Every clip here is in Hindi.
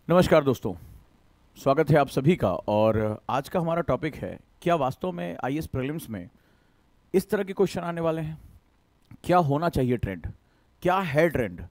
नमस्कार दोस्तों, स्वागत है आप सभी का। और आज का हमारा टॉपिक है, क्या वास्तव में आईएएस प्रीलिम्स में इस तरह के क्वेश्चन आने वाले हैं? क्या होना चाहिए ट्रेंड? क्या है ट्रेंड?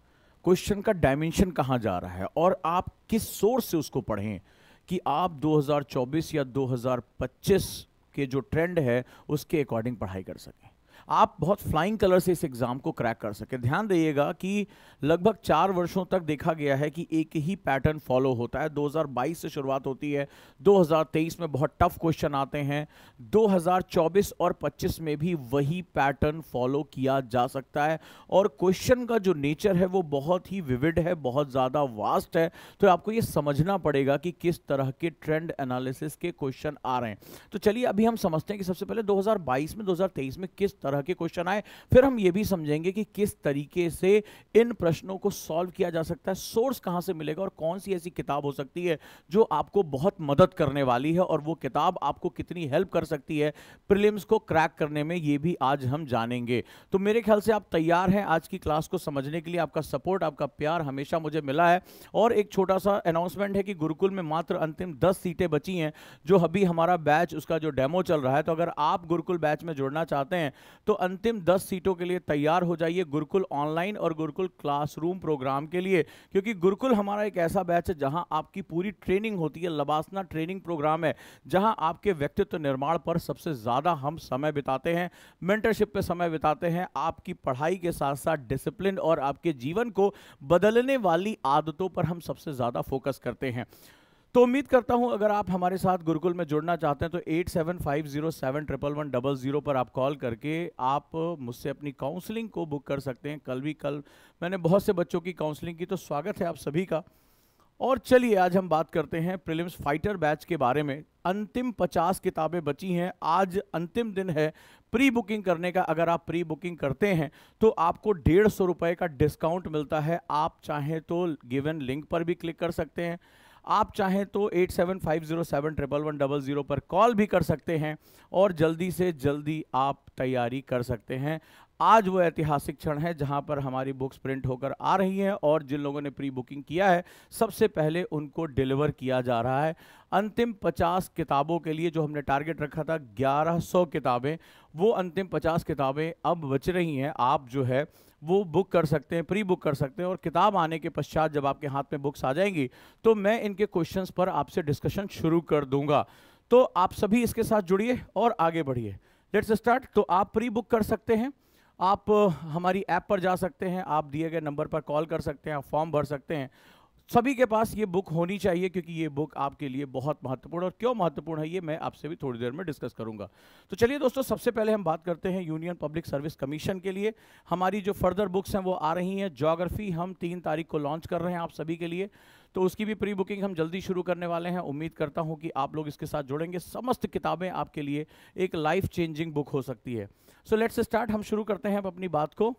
क्वेश्चन का डायमेंशन कहाँ जा रहा है और आप किस सोर्स से उसको पढ़ें कि आप 2024 या 2025 के जो ट्रेंड है उसके अकॉर्डिंग पढ़ाई कर सकें, आप बहुत फ्लाइंग कलर से इस एग्जाम को क्रैक कर सके। ध्यान दिएगा कि लगभग 4 वर्षों तक देखा गया है कि एक ही पैटर्न फॉलो होता है। 2022 से शुरुआत होती है, 2023 में बहुत टफ क्वेश्चन आते हैं, 2024 और 25 में भी वही पैटर्न फॉलो किया जा सकता है। और क्वेश्चन का जो नेचर है वो बहुत ही विविड है, बहुत ज़्यादा वास्ट है। तो आपको ये समझना पड़ेगा कि किस तरह के ट्रेंड एनालिसिस के क्वेश्चन आ रहे हैं। तो चलिए अभी हम समझते हैं कि सबसे पहले 2022 में 2023 में किस तरह के क्वेश्चन आए, फिर हम ये भी समझेंगे कि किस तरीके से इन प्रश्नों को सॉल्व किया जा सकता है, सोर्स कहां से मिलेगा और कौन सी ऐसी किताब हो सकती है जो आपको बहुत मदद करने वाली है, और वो किताब आपको कितनी हेल्प कर सकती है प्रीलिम्स को क्रैक करने में, ये भी आज हम जानेंगे। तो मेरे ख्याल से आप तैयार हैं आज की क्लास को समझने के लिए। आपका सपोर्ट, आपका प्यार हमेशा मुझे मिला है। और एक छोटा सा अनाउंसमेंट है कि गुरुकुल में मात्र अंतिम 10 सीटें बची हैं, जो अभी हमारा बैच उसका जो डेमो चल रहा है। तो अगर आप गुरुकुल बैच में जुड़ना चाहते हैं तो अंतिम 10 सीटों के लिए तैयार हो जाइए गुरुकुल ऑनलाइन और गुरुकुल क्लासरूम प्रोग्राम के लिए, क्योंकि गुरुकुल हमारा एक ऐसा बैच है जहां आपकी पूरी ट्रेनिंग होती है। लबासना ट्रेनिंग प्रोग्राम है जहां आपके व्यक्तित्व निर्माण पर सबसे ज्यादा हम समय बिताते हैं, मेंटरशिप पे समय बिताते हैं, आपकी पढ़ाई के साथ साथ डिसिप्लिन और आपके जीवन को बदलने वाली आदतों पर हम सबसे ज्यादा फोकस करते हैं। तो उम्मीद करता हूं अगर आप हमारे साथ गुरुकुल में जुड़ना चाहते हैं तो 8750711100 पर आप कॉल करके आप मुझसे अपनी काउंसलिंग को बुक कर सकते हैं। कल मैंने बहुत से बच्चों की काउंसलिंग की, तो स्वागत है आप सभी का। और चलिए आज हम बात करते हैं प्रीलिम्स फाइटर बैच के बारे में। अंतिम 50 किताबें बची हैं, आज अंतिम दिन है प्री बुकिंग करने का। अगर आप प्री बुकिंग करते हैं तो आपको 150 रुपए का डिस्काउंट मिलता है। आप चाहें तो गिवन लिंक पर भी क्लिक कर सकते हैं, आप चाहें तो 8750711100 पर कॉल भी कर सकते हैं और जल्दी से जल्दी आप तैयारी कर सकते हैं। आज वो ऐतिहासिक क्षण है जहां पर हमारी बुक्स प्रिंट होकर आ रही हैं और जिन लोगों ने प्री बुकिंग किया है सबसे पहले उनको डिलीवर किया जा रहा है। अंतिम 50 किताबों के लिए जो हमने टारगेट रखा था 1100 किताबें, वो अंतिम 50 किताबें अब बच रही हैं। आप जो है वो बुक कर सकते हैं, प्री बुक कर सकते हैं, और किताब आने के पश्चात जब आपके हाथ में बुक्स आ जाएंगी तो मैं इनके क्वेश्चंस पर आपसे डिस्कशन शुरू कर दूंगा। तो आप सभी इसके साथ जुड़िए और आगे बढ़िए। Let's start. तो आप प्री बुक कर सकते हैं, आप हमारी ऐप पर जा सकते हैं, आप दिए गए नंबर पर कॉल कर सकते हैं, आप फॉर्म भर सकते हैं। सभी के पास ये बुक होनी चाहिए क्योंकि ये बुक आपके लिए बहुत महत्वपूर्ण, और क्यों महत्वपूर्ण है ये मैं आपसे भी थोड़ी देर में डिस्कस करूंगा। तो चलिए दोस्तों, सबसे पहले हम बात करते हैं यूनियन पब्लिक सर्विस कमीशन के लिए हमारी जो फर्दर बुक्स हैं वो आ रही हैं। ज्योग्राफी हम 3 तारीख को लॉन्च कर रहे हैं आप सभी के लिए, तो उसकी भी प्री बुकिंग हम जल्दी शुरू करने वाले हैं। उम्मीद करता हूं कि आप लोग इसके साथ जुड़ेंगे। समस्त किताबें आपके लिए एक लाइफ चेंजिंग बुक हो सकती है। So let's start. हम शुरू करते हैं अब अपनी बात को,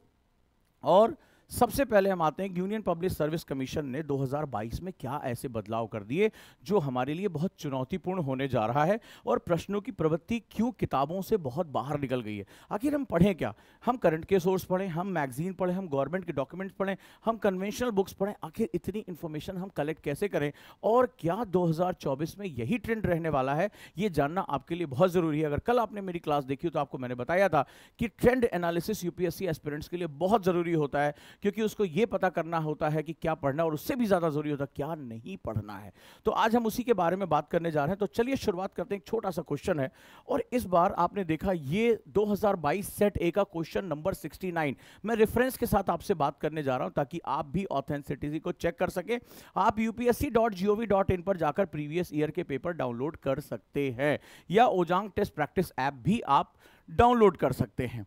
और सबसे पहले हम आते हैं यूनियन पब्लिक सर्विस कमीशन ने 2022 में क्या ऐसे बदलाव कर दिए जो हमारे लिए बहुत चुनौतीपूर्ण होने जा रहा है, और प्रश्नों की प्रवृत्ति क्यों किताबों से बहुत बाहर निकल गई है। आखिर हम पढ़ें क्या? हम करंट के सोर्स पढ़ें, हम मैगजीन पढ़ें, हम गवर्नमेंट के डॉक्यूमेंट्स पढ़ें, हम कन्वेंशनल बुक्स पढ़ें? आखिर इतनी इंफॉर्मेशन हम कलेक्ट कैसे करें, और क्या 2024 में यही ट्रेंड रहने वाला है? ये जानना आपके लिए बहुत जरूरी है। अगर कल आपने मेरी क्लास देखी हो तो आपको मैंने बताया था कि ट्रेंड एनालिसिस यूपीएससी एस्पिरेंट्स के लिए बहुत जरूरी होता है, क्योंकि उसको यह पता करना होता है कि क्या पढ़ना, और उससे भी ज्यादा जरूरी होता है क्या नहीं पढ़ना है। तो आज हम उसी के बारे में बात करने जा रहे हैं। तो चलिए शुरुआत करते हैं। एक छोटा सा क्वेश्चन है, और इस बार आपने देखा ये 2022 सेट ए का क्वेश्चन नंबर 69 मैं रेफरेंस के साथ आपसे बात करने जा रहा हूं ताकि आप भी ऑथेंटिसिटी को चेक कर सके। आप upsc.gov.in पर जाकर प्रीवियस ईयर के पेपर डाउनलोड कर सकते हैं, या ओजांग टेस्ट प्रैक्टिस ऐप भी आप डाउनलोड कर सकते हैं।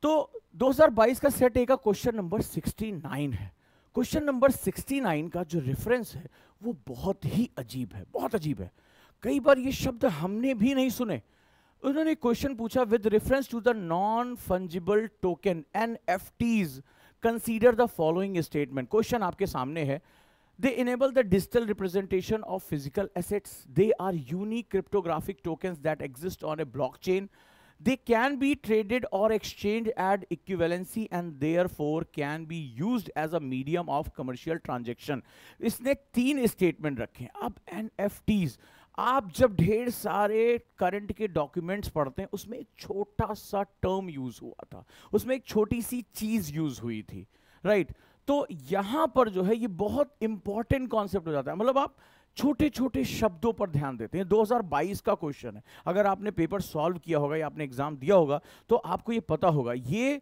तो 2022 का सेट ए का क्वेश्चन नंबर 69 है। क्वेश्चन नंबर 69 का जो रेफरेंस है वो बहुत ही अजीब है, बहुत अजीब है। कई बार ये शब्द हमने भी नहीं सुने। उन्होंने क्वेश्चन पूछा, with reference to the non fungible token NFTs consider the following statement. Question आपके सामने है। They enable the digital representation of physical assets. They are unique cryptographic tokens that exist on a blockchain. They can be traded or exchanged at equivalency and therefore can be used as a medium of commercial transaction. इसने 3 स्टेटमेंट रखे हैं. अब NFTs, आप जब ढेर सारे करंट के डॉक्यूमेंट्स पढ़ते हैं उसमें एक छोटा सा टर्म यूज हुआ था, उसमें एक छोटी सी चीज यूज हुई थी, राइट? तो यहां पर जो है ये बहुत इंपॉर्टेंट कॉन्सेप्ट हो जाता है. मतलब आप छोटे छोटे शब्दों पर ध्यान देते हैं. 2022 का क्वेश्चन है, अगर आपने पेपर सॉल्व किया होगा या आपने एग्जाम दिया होगा तो आपको ये पता होगा. ये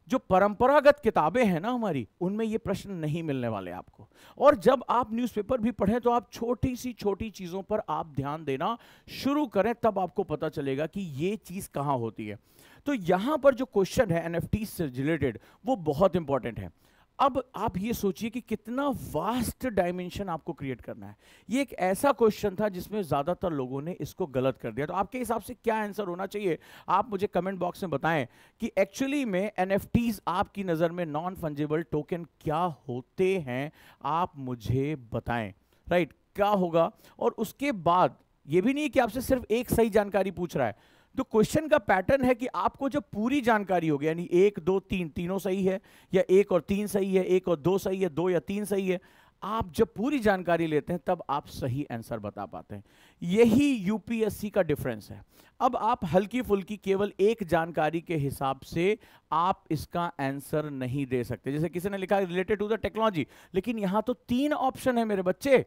जो परंपरागत किताबें हैं ना हमारी, उनमें ये प्रश्न नहीं मिलने वाले आपको. और जब आप न्यूज़पेपर भी पढ़ें तो आप छोटी सी छोटी चीजों पर आप ध्यान देना शुरू करें, तब आपको पता चलेगा कि ये चीज कहां होती है. तो यहां पर जो क्वेश्चन है एनएफटी से रिलेटेड वो बहुत इंपॉर्टेंट है. अब आप ये सोचिए कि कितना वास्ट डायमेंशन आपको क्रिएट करना है. ये एक ऐसा क्वेश्चन था जिसमें ज्यादातर लोगों ने इसको गलत कर दिया. तो आपके हिसाब से क्या आंसर होना चाहिए, आप मुझे कमेंट बॉक्स में बताएं कि एक्चुअली में एनएफटीज आपकी नजर में नॉन फंजिबल टोकन क्या होते हैं. आप मुझे बताएं, राइट? क्या होगा. और उसके बाद ये भी नहीं है कि आपसे सिर्फ एक सही जानकारी पूछ रहा है. तो क्वेश्चन का पैटर्न है कि आपको जब पूरी जानकारी होगी, यानी 1 2 3 तीनों सही है, या 1 और 3 सही है, 1 और 2 सही है, 2 या 3 सही है, आप जब पूरी जानकारी लेते हैं तब आप सही आंसर बता पाते हैं. यही यूपीएससी का डिफरेंस है. अब आप हल्की फुल्की केवल एक जानकारी के हिसाब से आप इसका आंसर नहीं दे सकते. जैसे किसी ने लिखा रिलेटेड टू द टेक्नोलॉजी, लेकिन यहां तो 3 ऑप्शन है मेरे बच्चे,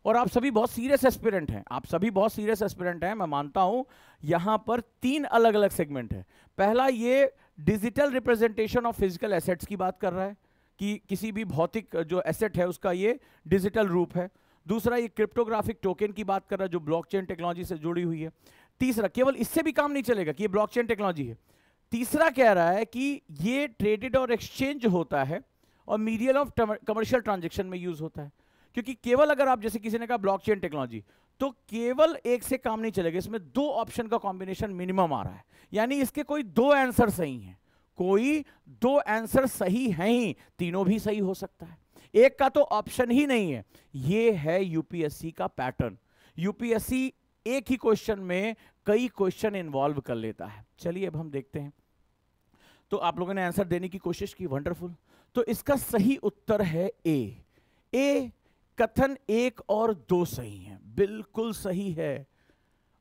और आप सभी बहुत सीरियस एस्पिरेंट हैं. आप सभी बहुत सीरियस एस्पिरेंट हैं, मैं मानता हूं. यहां पर 3 अलग अलग सेगमेंट है. पहला, ये digital representation of physical assets की बात कर रहा है कि किसी भी भौतिक जो एसेट है उसका ये डिजिटल रूप है. दूसरा, ये क्रिप्टोग्राफिक टोकन की बात कर रहा है जो ब्लॉकचेन टेक्नोलॉजी से जुड़ी हुई है. तीसरा, केवल इससे भी काम नहीं चलेगा कि ये ब्लॉकचेन टेक्नोलॉजी है. तीसरा कह रहा है कि ये ट्रेडेड और एक्सचेंज होता है और मीडियम ऑफ कमर्शियल ट्रांजेक्शन में यूज होता है. क्योंकि केवल अगर आप, जैसे किसी ने कहा ब्लॉकचेन टेक्नोलॉजी, तो केवल एक से काम नहीं चलेगा, इसमें 2 ऑप्शन का कॉम्बिनेशन मिनिमम आ रहा है. यानी इसके कोई 2 आंसर सही हैं, कोई 2 आंसर सही हैं ही, तीनों भी सही हो सकता है. एक का तो ऑप्शन ही नहीं है. ये है यूपीएससी का पैटर्न. यूपीएससी एक ही क्वेश्चन में कई क्वेश्चन इन्वॉल्व कर लेता है. चलिए अब हम देखते हैं. तो आप लोगों ने आंसर देने की कोशिश की, वंडरफुल. तो इसका सही उत्तर है ए. कथन 1 और 2 सही हैं, बिल्कुल सही है.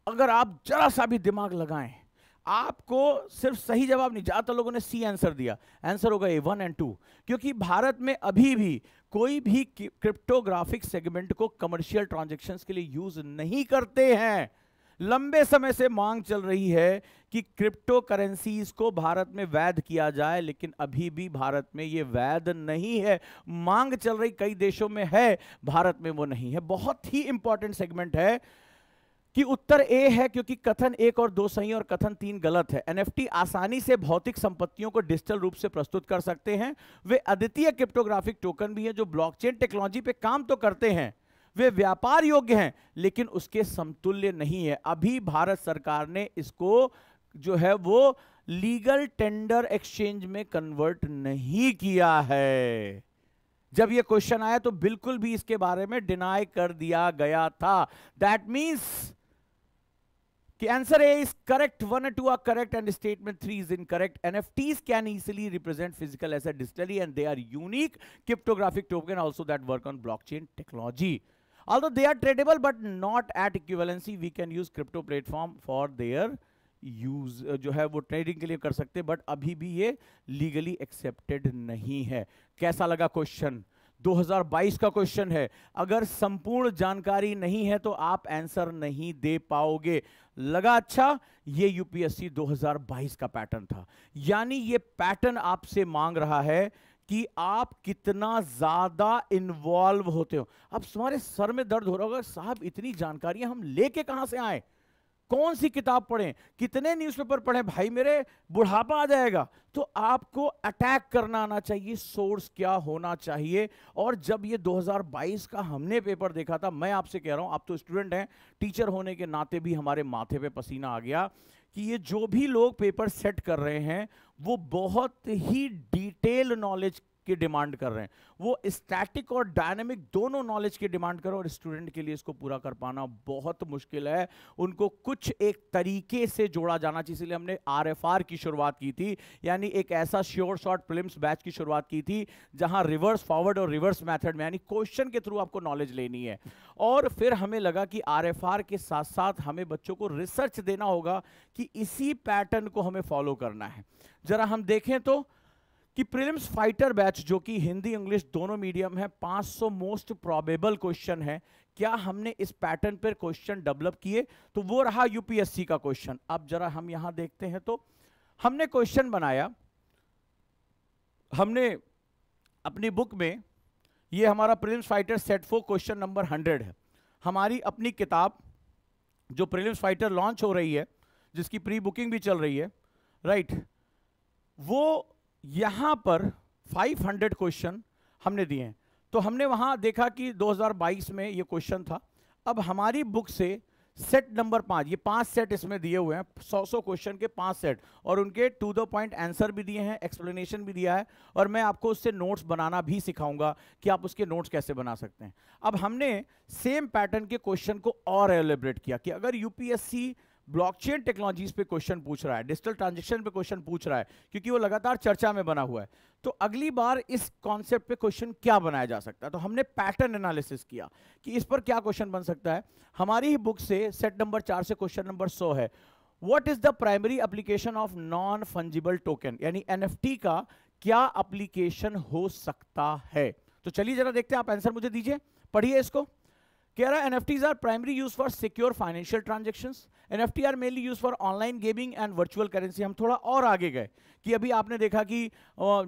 अगर आप जरा सा भी दिमाग लगाएं, आपको सिर्फ सही जवाब नहीं, ज्यादातर लोगों ने सी आंसर दिया. आंसर होगा A 1 और 2, क्योंकि भारत में अभी भी कोई भी क्रिप्टोग्राफिक सेगमेंट को कमर्शियल ट्रांजैक्शंस के लिए यूज नहीं करते हैं. लंबे समय से मांग चल रही है कि क्रिप्टो करेंसीज को भारत में वैध किया जाए, लेकिन अभी भी भारत में ये वैध नहीं है. मांग चल रही कई देशों में है, भारत में वो नहीं है. बहुत ही इंपॉर्टेंट सेगमेंट है कि उत्तर ए है, क्योंकि कथन 1 और 2 सही और कथन 3 गलत है. एनएफटी आसानी से भौतिक संपत्तियों को डिजिटल रूप से प्रस्तुत कर सकते हैं. वे अद्वितीय क्रिप्टोग्राफिक टोकन भी है जो ब्लॉकचेन टेक्नोलॉजी पे काम तो करते हैं. वे व्यापार योग्य हैं लेकिन उसके समतुल्य नहीं है. अभी भारत सरकार ने इसको जो है वो लीगल टेंडर एक्सचेंज में कन्वर्ट नहीं किया है. जब ये क्वेश्चन आया तो बिल्कुल भी इसके बारे में डिनाई कर दिया गया था. दैट मींस कि आंसर ए इज करेक्ट, 1 और 2 are correct and statement 3 is incorrect. NFTs can easily represent physical asset digitally and they are unique cryptographic token also that work on blockchain technology. Although they are tradable but not at equivalency, we can use crypto platform for their use. जो है वो ट्रेडिंग के लिए कर सकते हैं, बट अभी भी ये लीगली एक्सेप्टेड नहीं है. कैसा लगा क्वेश्चन? 2022 का क्वेश्चन है. अगर संपूर्ण जानकारी नहीं है तो आप आंसर नहीं दे पाओगे. लगा अच्छा? ये यूपीएससी 2022 का पैटर्न था. यानी ये पैटर्न आपसे मांग रहा है कि आप कितना ज्यादा इन्वॉल्व होते हो. अब तुम्हारे सर में दर्द हो रहा होगा, साहब इतनी जानकारियां हम लेके कहां से आए, कौन सी किताब पढ़ें, कितने न्यूज़पेपर पढ़ें, भाई मेरे बुढ़ापा आ जाएगा. तो आपको अटैक करना आना चाहिए, सोर्स क्या होना चाहिए. और जब ये 2022 का हमने पेपर देखा था, मैं आपसे कह रहा हूं, आप तो स्टूडेंट हैं, टीचर होने के नाते भी हमारे माथे पे पसीना आ गया कि ये जो भी लोग पेपर सेट कर रहे हैं वो बहुत ही डिटेल नॉलेज की डिमांड कर रहे हैं, वो स्टैटिक और डायनेमिक दोनों नॉलेज की डिमांड कर रहे हैं, और स्टूडेंट के लिए इसको पूरा कर पाना बहुत मुश्किल है। उनको कुछ एक तरीके से जोड़ा जाना चाहिए, इसलिए हमने RFR की शुरुआत की थी, यानी एक ऐसा श्योर शॉर्ट प्रीलिम्स बैच की शुरुआत की थी जहां रिवर्स फॉरवर्ड और रिवर्स मेथड में यानी क्वेश्चन के थ्रू आपको नॉलेज लेनी है। और फिर हमें लगा कि RFR के साथ साथ हमें बच्चों को रिसर्च देना होगा कि इसी पैटर्न को हमें फॉलो करना है। जरा हम देखें तो कि प्रीलिम्स फाइटर बैच जो कि हिंदी इंग्लिश दोनों मीडियम है, 500 मोस्ट प्रोबेबल क्वेश्चन है, क्या हमने इस पैटर्न पर क्वेश्चन डेवलप किए? तो वो रहा यूपीएससी का क्वेश्चन। अब जरा हम यहां देखते हैं तो हमने क्वेश्चन बनाया, हमने अपनी बुक में, ये हमारा prelims fighter set 4 question number 100 है। हमारी अपनी किताब जो प्रीलिम्स फाइटर लॉन्च हो रही है, जिसकी प्री बुकिंग भी चल रही है, राइट, वो यहां पर 500 क्वेश्चन हमने दिए हैं। तो हमने वहां देखा कि 2022 में ये क्वेश्चन था। अब हमारी बुक से सेट नंबर 5, ये 5 सेट इसमें दिए हुए हैं, 100 क्वेश्चन के 5 सेट, और उनके टू द पॉइंट आंसर भी दिए हैं, एक्सप्लेनेशन भी दिया है, और मैं आपको उससे नोट्स बनाना भी सिखाऊंगा कि आप उसके नोट्स कैसे बना सकते हैं। अब हमने सेम पैटर्न के क्वेश्चन को और एलिब्रेट किया कि अगर यूपीएससी ब्लॉकचेन टेक्नोलॉजीज पे क्वेश्चन पूछ रहा है, डिजिटल ट्रांजैक्शन पे क्वेश्चन पूछ रहा है, क्योंकि वो लगातार चर्चा में बना हुआ है, तो अगली बार इस कॉन्सेप्ट पे क्वेश्चन क्या बनाया जा सकता है। तो हमने पैटर्न एनालिसिस किया कि इस पर क्या क्वेश्चन बन सकता है। हमारी ही बुक से सेट नंबर 4 से क्वेश्चन नंबर 100 है, what is the primary application of non fungible token, यानी NFT का क्या एप्लीकेशन हो सकता है। तो चलिए जरा देखते हैं, आप आंसर मुझे दीजिए, पढ़िए इसको। कह रहा है NFTs are primarily used for secure financial transactions. NFT are mainly used for online gaming and virtual currency. हम थोड़ा और आगे गए कि अभी आपने देखा कि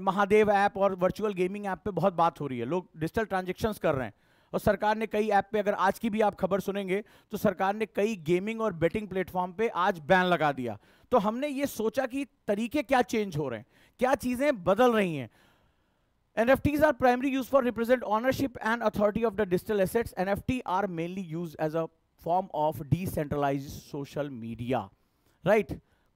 महादेव ऐप और वर्चुअल गेमिंग ऐप पे बहुत बात हो रही है, लोग डिजिटल ट्रांजैक्शंस कर रहे हैं, और सरकार ने कई ऐप पे, अगर आज की भी आप खबर सुनेंगे तो सरकार ने कई गेमिंग और बेटिंग प्लेटफॉर्म पे आज बैन लगा दिया। तो हमने ये सोचा कि तरीके क्या चेंज हो रहे हैं, क्या चीजें बदल रही हैं। NFTs are primarily used for represent ownership and authority of the digital assets. NFT are mainly used as a form of decentralized social media. Right?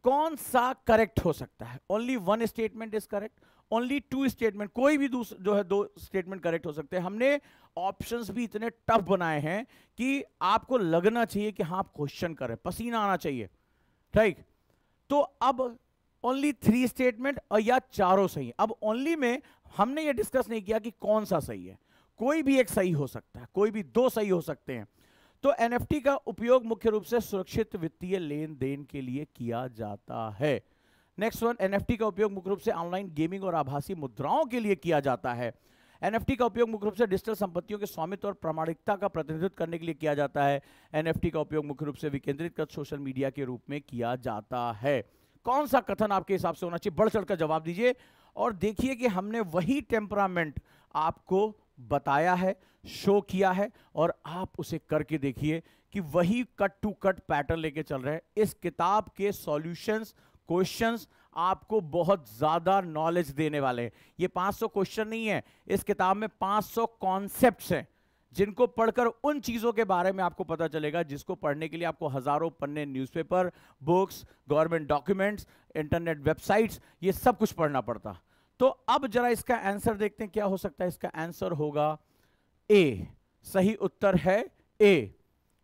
कौन सा करेक्ट हो सकता है? Only one statement is correct. Only two statement, कोई भी जो है 2 स्टेटमेंट करेक्ट हो सकते हैं। हमने ऑप्शंस भी इतने टफ बनाए हैं कि आपको लगना चाहिए कि हाँ आप क्वेश्चन करें, पसीना आना चाहिए, राइट। तो अब ओनली 3 स्टेटमेंट और या चारों सही। अब ओनली में हमने ये डिस्कस नहीं किया कि कौन सा सही है, कोई भी एक सही हो सकता है, कोई भी 2 सही हो सकते हैं। तो NFT का उपयोग मुख्य रूप से सुरक्षित वित्तीय लेन देन के लिए किया जाता है। नेक्स्ट वन, NFT का उपयोग मुख्य रूप से ऑनलाइन गेमिंग और आभासी मुद्राओं के लिए किया जाता है। NFT का उपयोग मुख्य रूप से डिजिटल संपत्तियों के स्वामित्व और प्रामाणिकता का प्रतिनिधित्व करने के लिए किया जाता है। NFT का उपयोग मुख्य रूप से विकेंद्रीकृत सोशल मीडिया के रूप में किया जाता है। कौन सा कथन आपके हिसाब से होना चाहिए? बढ़ चढ़कर जवाब दीजिए और देखिए कि हमने वही टेम्परामेंट आपको बताया है, शो किया है, और आप उसे करके देखिए कि वही कट टू कट पैटर्न लेके चल रहे हैं। इस किताब के सॉल्यूशंस, क्वेश्चंस आपको बहुत ज्यादा नॉलेज देने वाले हैं। ये 500 क्वेश्चन नहीं है, इस किताब में 500 कॉन्सेप्ट्स हैं जिनको पढ़कर उन चीजों के बारे में आपको पता चलेगा जिसको पढ़ने के लिए आपको हजारों पन्ने newspaper, books, government documents, internet websites, ये सब कुछ पढ़ना पड़ता। तो अब जरा इसका आंसर देखते हैं क्या हो सकता है। इसका आंसर होगा ए। सही उत्तर है ए,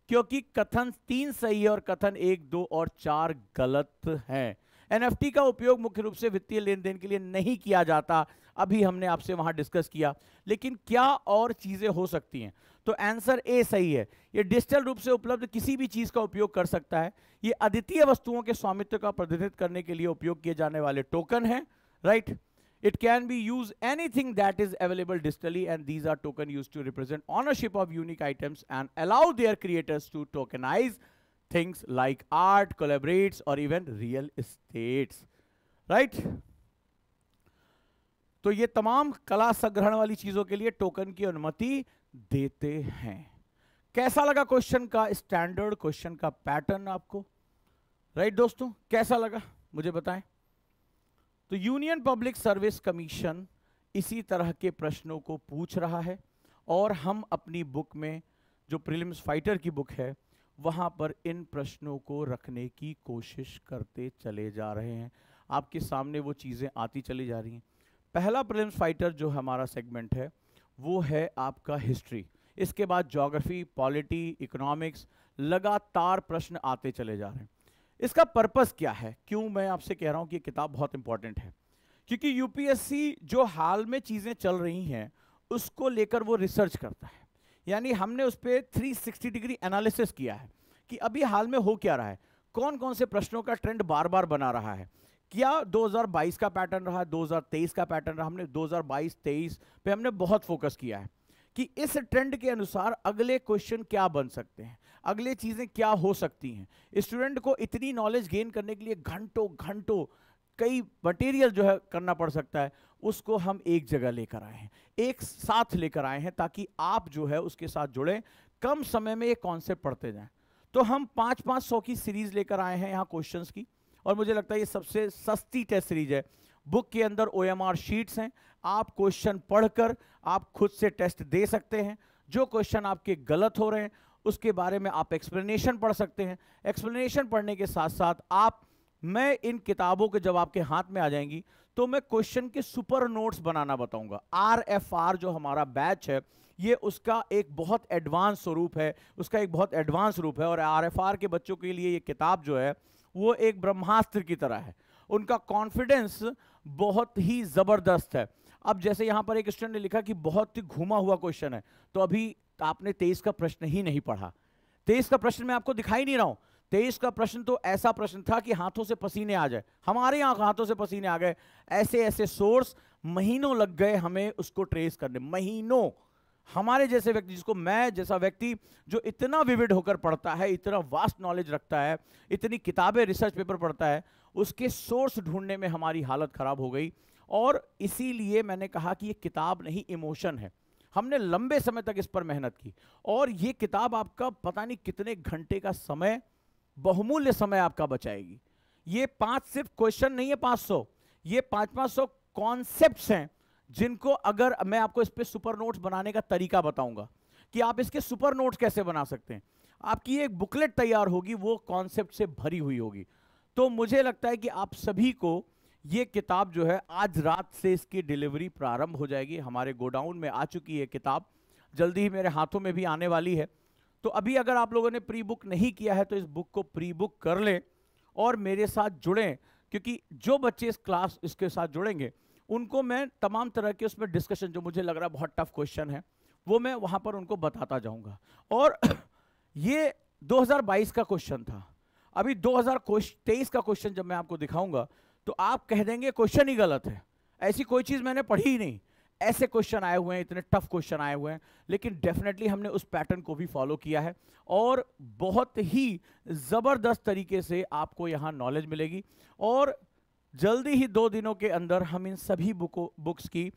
क्योंकि कथन 3 सही है और कथन 1, 2 और 4 गलत है। NFT का उपयोग मुख्य रूप से वित्तीय लेन देन के लिए नहीं किया जाता, अभी हमने आपसे वहां डिस्कस किया, लेकिन क्या और चीजें हो सकती हैं? तो आंसर ए सही है। ये डिजिटल रूप से उपलब्ध किसी भी चीज का उपयोग कर सकता है। ये अद्वितीय वस्तुओं के स्वामित्व का प्रतिनिधित्व करने के लिए उपयोग किए जाने वाले टोकन है, right. It can be used anything that is available digitally, and these are token used to represent ownership of unique items and allow their creators to tokenize things like art, collaborates or even real estates, right? तो ये तमाम कला संग्रहण वाली चीजों के लिए टोकन की अनुमति देते हैं। कैसा लगा क्वेश्चन का स्टैंडर्ड, क्वेश्चन का पैटर्न आपको, राइट दोस्तों? कैसा लगा मुझे बताएं। तो यूनियन पब्लिक सर्विस कमीशन इसी तरह के प्रश्नों को पूछ रहा है और हम अपनी बुक में, जो प्रीलिम्स फाइटर की बुक है, वहां पर इन प्रश्नों को रखने की कोशिश करते चले जा रहे हैं। आपके सामने वो चीज़ें आती चली जा रही हैं। पहला प्रीलिम्स फाइटर जो हमारा सेगमेंट है वो है आपका हिस्ट्री। इसके बाद ज्योग्राफी, पॉलिटी, इकोनॉमिक्स, लगातार प्रश्न आते चले जा रहे हैं। इसका पर्पस क्या है, क्यों मैं आपसे कह रहा हूं कि ये किताब बहुत इंपॉर्टेंट है? क्योंकि यूपीएससी जो हाल में चीजें चल रही हैं उसको लेकर वो रिसर्च करता है। यानी हमने उस पर 360 डिग्री एनालिसिस किया है कि अभी हाल में हो क्या रहा है, कौन कौन से प्रश्नों का ट्रेंड बार बार बना रहा है, क्या 2022 का पैटर्न रहा, 2023 का पैटर्न रहा। हमने 2022-23 पे हमने बहुत फोकस किया है कि इस ट्रेंड के अनुसार अगले क्वेश्चन क्या बन सकते हैं, अगले चीजें क्या हो सकती हैं। स्टूडेंट को इतनी नॉलेज गेन करने के लिए घंटों घंटों कई मटेरियल जो है करना पड़ सकता है, उसको हम एक जगह लेकर आए हैं, एक साथ लेकर आए हैं, ताकि आप जो है उसके साथ जुड़े, कम समय में ये कॉन्सेप्ट पढ़ते जाएं। तो हम 500 की सीरीज लेकर आए हैं यहाँ क्वेश्चंस की, और मुझे लगता है ये सबसे सस्ती टेस्ट सीरीज है। बुक के अंदर OMR शीट्स हैं, आप क्वेश्चन पढ़कर आप खुद से टेस्ट दे सकते हैं। जो क्वेश्चन आपके गलत हो रहे हैं उसके बारे में आप एक्सप्लेनेशन पढ़ सकते हैं। एक्सप्लेनेशन पढ़ने के साथ साथ मैं इन किताबों के जब आपके हाथ में आ जाएंगी तो मैं क्वेश्चन के सुपर नोट्स बनाना बताऊंगा। RFR जो हमारा बैच है ये उसका एक बहुत एडवांस स्वरूप है, और RFR के बच्चों के लिए ये किताब जो है वो एक ब्रह्मास्त्र की तरह है। उनका कॉन्फिडेंस बहुत ही जबरदस्त है। अब जैसे यहां पर एक स्टूडेंट ने लिखा कि बहुत ही घुमा हुआ क्वेश्चन है, तो अभी आपने 23 का प्रश्न ही नहीं पढ़ा। 23 का प्रश्न मैं आपको दिखाई नहीं रहा हूं। 23 का प्रश्न तो ऐसा प्रश्न था कि हाथों से पसीने आ जाए, हमारे यहां हाथों से पसीने आ गए। ऐसे ऐसे सोर्स, महीनों लग गए हमें उसको ट्रेस करने, महीनों। हमारे जैसे व्यक्ति, जिसको मैं जैसा व्यक्ति जो इतना विविड होकर पढ़ता है, इतना वास्ट नॉलेज रखता है, इतनी किताबें, रिसर्च पेपर पढ़ता है, उसके सोर्स ढूंढने में हमारी हालत खराब हो गई। और इसीलिए मैंने कहा कि ये किताब नहीं, इमोशन है। हमने लंबे समय तक इस पर मेहनत की, और ये किताब आपका पता नहीं कितने घंटे का समय, बहुमूल्य समय आपका बचाएगी। ये 5 सिर्फ क्वेश्चन नहीं है 500, ये 500 कॉन्सेप्ट्स हैं जिनको अगर मैं आपको इस पे सुपर नोट्स बनाने का तरीका बताऊंगा कि आप इसके सुपर नोट्स कैसे बना सकते हैं, आपकी एक बुकलेट तैयार होगी, वो कॉन्सेप्ट से भरी हुई होगी। तो मुझे लगता है कि आप सभी को ये किताब जो है, आज रात से इसकी डिलीवरी प्रारंभ हो जाएगी। हमारे गोडाउन में आ चुकी है किताब, जल्दी ही मेरे हाथों में भी आने वाली है। तो अभी अगर आप लोगों ने प्री बुक नहीं किया है तो इस बुक को प्री बुक कर लें और मेरे साथ जुड़ें, क्योंकि जो बच्चे इसके साथ जुड़ेंगे उनको मैं तमाम तरह के उसमें डिस्कशन, जो मुझे लग रहा है बहुत टफ क्वेश्चन है, वो मैं वहां पर उनको बताता जाऊंगा। और ये 2022 का क्वेश्चन था, अभी 2023 का क्वेश्चन जब मैं आपको दिखाऊंगा तो आप कह देंगे क्वेश्चन ही गलत है, ऐसी कोई चीज मैंने पढ़ी ही नहीं। ऐसे क्वेश्चन आए हुए हैं, इतने टफ क्वेश्चन आए हुए हैं, लेकिन डेफिनेटली हमने उस पैटर्न को भी फॉलो किया है और बहुत ही जबरदस्त तरीके से आपको यहां नॉलेज मिलेगी। और जल्दी ही 2 दिनों के अंदर हम इन सभी बुक्स की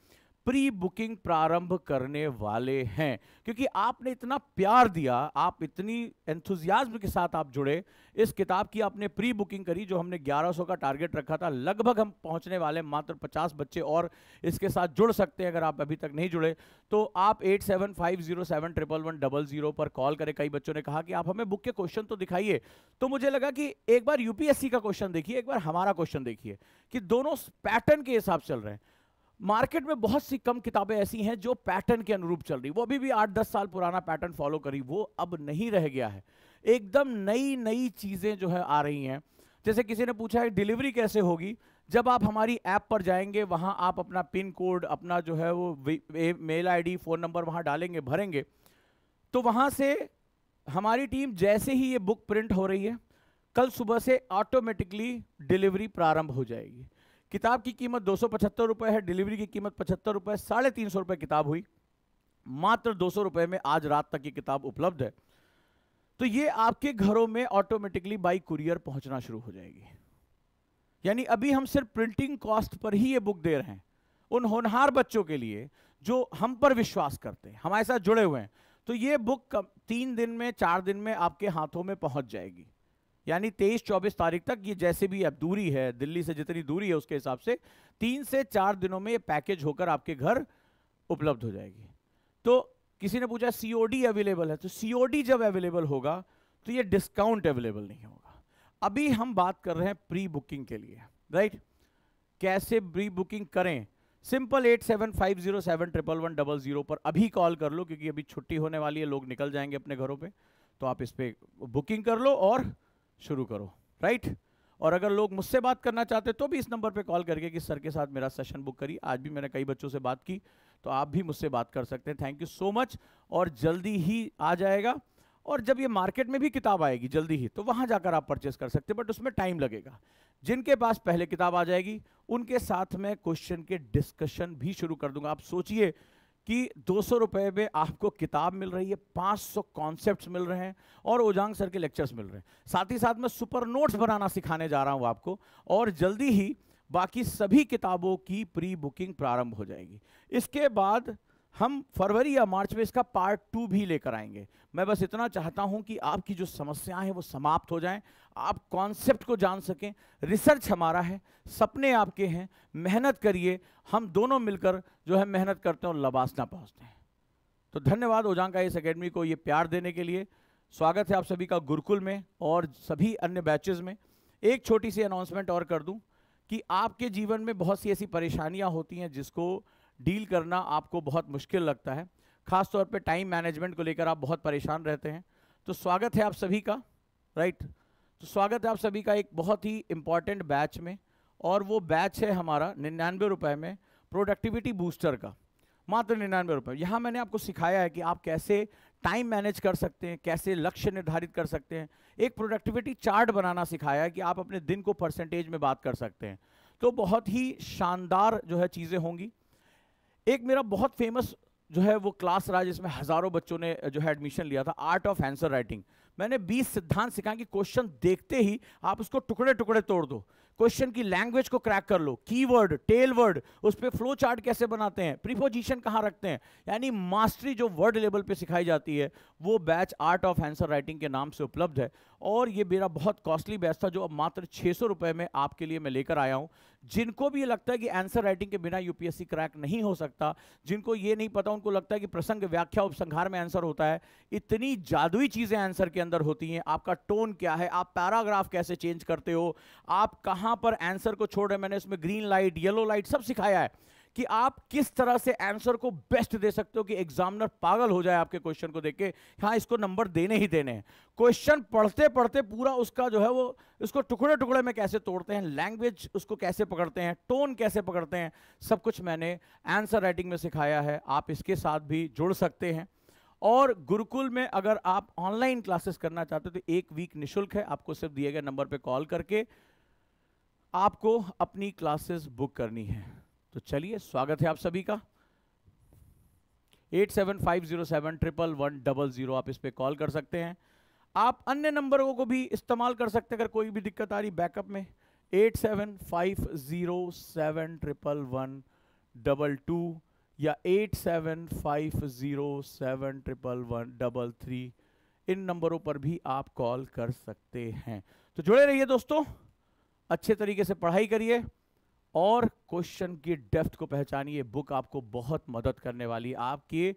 प्री बुकिंग प्रारंभ करने वाले हैं, क्योंकि आपने इतना प्यार दिया, आप इतनी एंथुजियाज्म के साथ आप जुड़े, इस किताब की आपने प्री बुकिंग करी। जो हमने 1100 का टारगेट रखा था, लगभग हम पहुंचने वाले, मात्र 50 बच्चे और इसके साथ जुड़ सकते हैं। अगर आप अभी तक नहीं जुड़े तो आप 8750711100 पर कॉल करें। कई बच्चों ने कहा कि आप हमें बुक के क्वेश्चन तो दिखाइए, तो मुझे लगा कि एक बार यूपीएससी का क्वेश्चन देखिए, एक बार हमारा क्वेश्चन देखिए कि दोनों पैटर्न के हिसाब चल रहे हैं। मार्केट में बहुत सी कम किताबें ऐसी हैं जो पैटर्न के अनुरूप चल रही, वो अभी भी 8-10 साल पुराना पैटर्न फॉलो करी, वो अब नहीं रह गया है। एकदम नई नई चीजें जो है आ रही हैं। जैसे किसी ने पूछा है डिलीवरी कैसे होगी, जब आप हमारी ऐप पर जाएंगे, वहां आप अपना पिन कोड, अपना जो है वो मेल आईडी, फोन नंबर वहां डालेंगे, भरेंगे, तो वहां से हमारी टीम, जैसे ही ये बुक प्रिंट हो रही है, कल सुबह से ऑटोमेटिकली डिलीवरी प्रारंभ हो जाएगी। किताब की कीमत 275 रुपए है, डिलीवरी की कीमत 75 रुपए, 350 रुपए किताब हुई, मात्र 200 रुपए में आज रात तक की किताब उपलब्ध है। तो ये आपके घरों में ऑटोमेटिकली बाई कुरियर पहुंचना शुरू हो जाएगी। यानी अभी हम सिर्फ प्रिंटिंग कॉस्ट पर ही ये बुक दे रहे हैं उन होनहार बच्चों के लिए जो हम पर विश्वास करते हैं, हमारे साथ जुड़े हुए हैं। तो ये बुक 3 दिन में, 4 दिन में आपके हाथों में पहुंच जाएगी। यानी 23-24 तारीख तक, ये जैसे भी अब दूरी है, दिल्ली से जितनी दूरी है उसके हिसाब से 3 से 4 दिनों में ये पैकेज होकर आपके घर उपलब्ध हो जाएगी। तो किसी ने पूछा सीओडी अवेलेबल है, तो सीओडी जब अवेलेबल होगा तो ये डिस्काउंट अवेलेबल नहीं होगा। अभी हम बात कर रहे हैं प्री बुकिंग के लिए, राइट? कैसे प्री बुकिंग करें? सिंपल 8750711100 पर अभी कॉल कर लो, क्योंकि अभी छुट्टी होने वाली है, लोग निकल जाएंगे अपने घरों पे। तो आप इस पे बुकिंग कर लो और शुरू करो, राइट। और अगर लोग मुझसे बात करना चाहते तो भी इस नंबर पे कॉल करके कि सर के साथ मेरा सेशन बुक करिए। आज भी मैंने कई बच्चों से बात की, तो आप भी मुझसे बात कर सकते हैं। Thank you so much. और जल्दी ही आ जाएगा, और जब ये मार्केट में भी किताब आएगी जल्दी ही, तो वहां जाकर आप परचेस कर सकते हैं, बट उसमें टाइम लगेगा। जिनके पास पहले किताब आ जाएगी उनके साथ में क्वेश्चन के डिस्कशन भी शुरू कर दूंगा। आप सोचिए कि 200 रुपए में आपको किताब मिल रही है, 500 कॉन्सेप्ट्स मिल रहे हैं, और ओजांग सर के लेक्चर्स मिल रहे हैं। साथ ही साथ मैं सुपर नोट्स बनाना सिखाने जा रहा हूं आपको, और जल्दी ही बाकी सभी किताबों की प्री बुकिंग प्रारंभ हो जाएगी। इसके बाद हम फरवरी या मार्च में इसका पार्ट 2 भी लेकर आएंगे। मैं बस इतना चाहता हूं कि आपकी जो समस्याएं हैं वो समाप्त हो जाएं, आप कॉन्सेप्ट को जान सकें। रिसर्च हमारा है, सपने आपके हैं, मेहनत करिए। हम दोनों मिलकर जो है मेहनत करते हैं और लबासना पहुंचते हैं। तो धन्यवाद ओजांग आईएएस एकेडमी को ये प्यार देने के लिए। स्वागत है आप सभी का गुरुकुल में और सभी अन्य बैचेज में। एक छोटी सी अनाउंसमेंट और कर दूं कि आपके जीवन में बहुत सी ऐसी परेशानियां होती हैं जिसको डील करना आपको बहुत मुश्किल लगता है, खास तौर पे टाइम मैनेजमेंट को लेकर आप बहुत परेशान रहते हैं। तो स्वागत है आप सभी का, राइट। तो स्वागत है आप सभी का एक बहुत ही इंपॉर्टेंट बैच में, और वो बैच है हमारा 99 रुपए में प्रोडक्टिविटी बूस्टर का, मात्र 99 रुपए। यहाँ मैंने आपको सिखाया है कि आप कैसे टाइम मैनेज कर सकते हैं, कैसे लक्ष्य निर्धारित कर सकते हैं। एक प्रोडक्टिविटी चार्ट बनाना सिखाया है कि आप अपने दिन को परसेंटेज में बात कर सकते हैं। तो बहुत ही शानदार जो है चीज़ें होंगी। एक मेरा बहुत फेमस जो है वो क्लास रहा जिसमें हजारों बच्चों ने जो है एडमिशन लिया था, आर्ट ऑफ आंसर राइटिंग। मैंने 20 सिद्धांत सिखाए कि क्वेश्चन देखते ही आप उसको टुकड़े टुकड़े तोड़ दो, क्वेश्चन की लैंग्वेज को क्रैक कर लो, कीवर्ड, टेल वर्ड, उस पर फ्लो चार्ट कैसे बनाते हैं, प्रीपोजिशन कहाँ रखते हैं, यानी मास्टरी जो वर्ड लेवल पे सिखाई जाती है, वो batch art of answer writing के नाम से उपलब्ध है। और ये मेरा बहुत कॉस्टली बैच था जो अब मात्र 600 रुपए में आपके लिए मैं लेकर आया हूँ। जिनको भी ये लगता है कि आंसर राइटिंग के बिना यूपीएससी क्रैक नहीं हो सकता, जिनको ये नहीं पता, उनको लगता है कि प्रसंग, व्याख्या, उपसंहार में आंसर होता है, इतनी जादुई चीजें आंसर के अंदर होती हैं। आपका टोन क्या है, आप पैराग्राफ कैसे चेंज करते हो, आप कहां पर आंसर को छोड़ रहे, मैंने इसमें ग्रीन लाइट, येलो लाइट सब सिखाया है कि आप किस तरह से आंसर को बेस्ट दे सकते हो कि एग्जामिनर पागल हो जाए आपके क्वेश्चन को देख के, हाँ इसको नंबर देने ही देने हैं। क्वेश्चन पढ़ते पढ़ते पूरा उसका जो है वो उसको टुकड़े टुकड़े में कैसे तोड़ते हैं, लैंग्वेज उसको कैसे पकड़ते हैं, टोन कैसे पकड़ते हैं, सब कुछ मैंने आंसर राइटिंग में सिखाया है। आप इसके साथ भी जुड़ सकते हैं। और गुरुकुल में अगर आप ऑनलाइन क्लासेस करना चाहते हो तो 1 वीक निःशुल्क है। आपको सिर्फ दिए गए नंबर पर कॉल करके आपको अपनी क्लासेस बुक करनी है। तो चलिए, स्वागत है आप सभी का। 8750711100 आप इस पे कॉल कर सकते हैं। आप अन्य नंबरों को भी इस्तेमाल कर सकते हैं अगर कोई भी दिक्कत आ रही बैकअप में। 8750711122 या 8750711133 इन नंबरों पर भी आप कॉल कर सकते हैं। तो जुड़े रहिए दोस्तों, अच्छे तरीके से पढ़ाई करिए और क्वेश्चन की डेप्थ को पहचानिए। बुक आपको बहुत मदद करने वाली है। आपके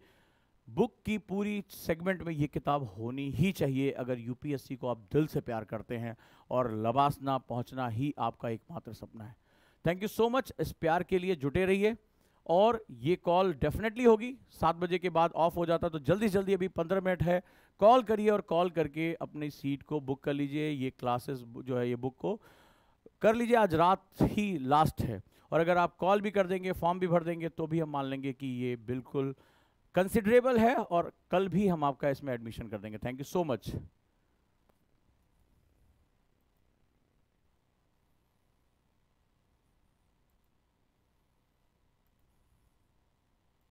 बुक की पूरी सेगमेंट में ये किताब होनी ही चाहिए अगर यूपीएससी को आप दिल से प्यार करते हैं, और लबासना पहुंचना ही आपका एकमात्र सपना है। Thank you so much. इस प्यार के लिए जुटे रहिए, और ये कॉल डेफिनेटली होगी। 7 बजे के बाद ऑफ हो जाता, तो जल्दी से जल्दी, अभी 15 मिनट है, कॉल करिए और कॉल करके अपनी सीट को बुक कर लीजिए। ये क्लासेस जो है ये बुक को कर लीजिए, आज रात ही लास्ट है। और अगर आप कॉल भी कर देंगे, फॉर्म भी भर देंगे, तो भी हम मान लेंगे कि ये बिल्कुल कंसिडरेबल है, और कल भी हम आपका इसमें एडमिशन कर देंगे। Thank you so much.